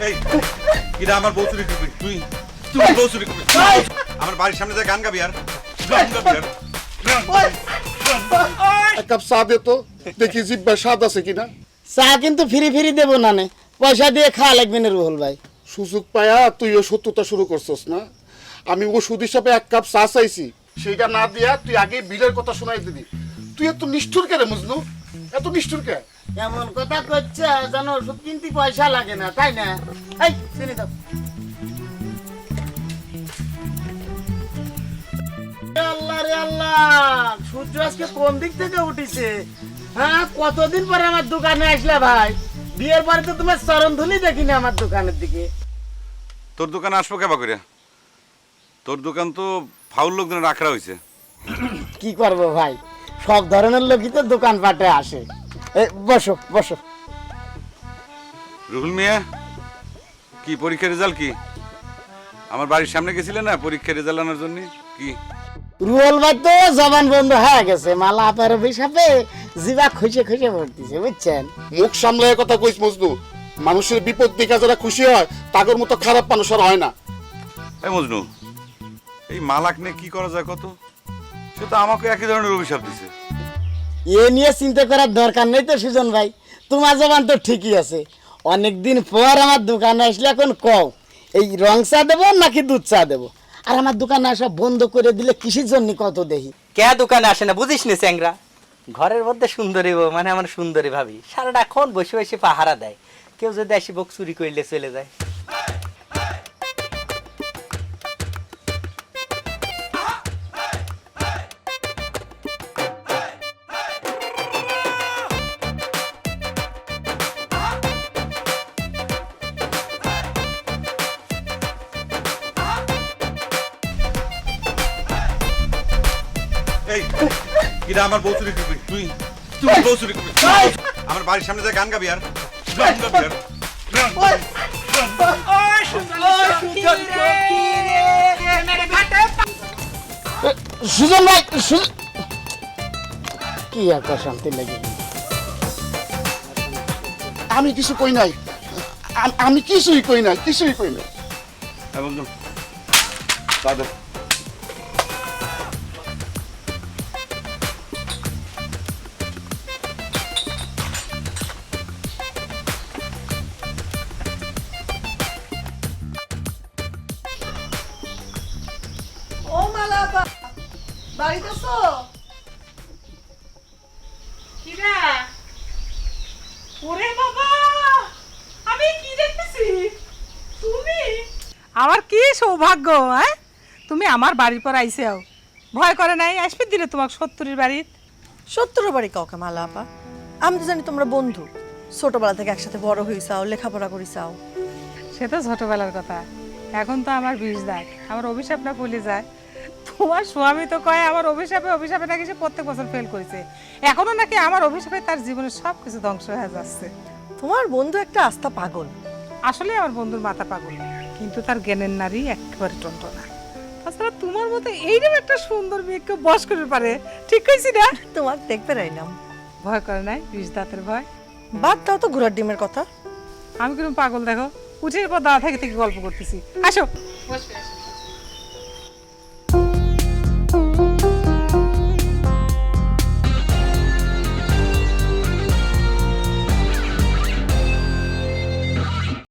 এই কিরা আমার বউ চুরি করবি তুই তুই বউ চুরি করবি আমার বাড়ির সামনে যা গান গাবি আর গান গাবি আর এক কাপ চা দে তো, দেখি জিব্বা স্বাদ আছে কিনা। চা কিন্তু ফ্রি ফ্রি দেবো না নে, পয়সা দিয়ে খাওয়া লাগবে না রুহুল ভাই। সুযোগ পায়া তুইও শত্রুতা শুরু করছস না। আমি ওষুধ হিসাবে এক কাপ চা চাইছি, সেইটা না দিয়া তুই আগে বিলের কথা শোনাই দিবি। তুই এত নিষ্ঠুর কে রে মজনু, এত নিষ্ঠুর কে? এমন কথা করছে যেন ওষুধ কিনতে পয়সা লাগে না, তাই না? এই চিনি দাও। আল্লাহ রে আল্লাহ, সূর্য আজকে কোন দিক থেকে উঠেছে? হ্যাঁ, কতদিন পরে আমার দোকানে আসলে ভাই? বিয়ের পরে তো তোমার চরণধুলি দেখিনি আমার দোকানের দিকে। তোর দোকানে আসবো কেবা করে? তোর দোকান তো ফাউল লোকজন রাখা হয়েছে। কি করবো ভাই, সব ধরনের লোকই তো দোকানপাটে আসে। বসো বসো। রুহুল মিয়া, কি পরীক্ষার রেজাল্ট কি? আমার বাড়ির সামনে গেছিলে না পরীক্ষার রেজাল্ট আনার জন্য? কি রুহুল ভাই তো জবান বন্ধ হয়ে গেছে, মালা আপার হিসাবে জিবা খুশি খুশি পড়তেছে, বুঝছেন? মুখ সামলায় কথা কইস মজনু। মানুষের বিপদ দেখা যারা খুশি হয়, তাগর মতো খারাপ মানুষ আর হয় না। এই মজনু, এই মালাক নিয়ে কি করা যায় কত? সে তো আমাকে একই ধরনের অভিশাপ দিছে। এ নিয়ে চিন্তা করার দরকার নেই তো সুজন ভাই, তোমার জবান তো ঠিকই আছে। অনেকদিন পর আমার দোকানে আসলে এখন কও এই রং চা দেবো নাকি দুধ চা দেবো? আর আমার দোকানে আসা বন্ধ করে দিলে কিসের জন্য কত দেখি। কে দোকানে আসে না বুঝিস নি চ্যাংরা? ঘরের মধ্যে সুন্দরী বউ মানে আমার সুন্দরী ভাবি সারাটাক্ষণ বসে বসে পাহারা দেয়। কেউ যদি আসি বক চুরি করলে চলে যায়। এই কিরা আমার বউ চুরি করবি তুই তুই বউ চুরি করবি আমার বাড়ির সামনে যা গান গাবি আর গান গাবি আর সুজন ভাই, কি একটা শান্তি লাগে। আমি কিছু কই নাই, আমি কিছুই কই নাই, কিছুই কই নাই। হ্যাঁ বন্ধু দাদা ও মালা আপা, বাড়িতে আছো? কিরা? ওরে বাবা, আমি কি দেখতেছি? তুমি? আমার কি সৌভাগ্য, হ্যাঁ? তুমি আমার বাড়ির পর আইসেও, ভয় করে নাই? আসবে দিলে তোমাকে 70-এর বাড়ির। 70 বাড়ি কাউকে মালা আপা, আমি তো জানি তোমরা বন্ধু, ছোটবেলা থেকে একসাথে বড় হইছাও, লেখাপড়া করিছাও। সে তো ছোটবেলার কথা, এখন তো আমার 20 দাগ, আমার অভিশাপ না ভুলে যায়। তোমার স্বামী তো কয় আমার অভিশাপে অভিশাপে নাকি সে প্রত্যেক বছর ফেল করেছে, এখনো নাকি আমার অভিশাপে তার জীবনের সব কিছু ধ্বংস হয়ে যাচ্ছে। তোমার বন্ধু একটা আস্থা পাগল। আসলে আমার বন্ধুর মাথা পাগল, কিন্তু তার জ্ঞানের নারী একেবারে টনটনা। তাছাড়া তোমার মতো এইরকম একটা সুন্দর মেয়েকে বশ করতে পারে, ঠিক কইছি না? তোমার দেখবে রাইলাম। ভয় করে নাই? 20 দাঁতের ভয়? বাদ দাও তো ঘোড়ার ডিমের কথা। আমি কিরকম পাগল দেখো, উঠে পর দাঁড়া থেকে থেকে গল্প করতেছি। আসো বসবে, আসো।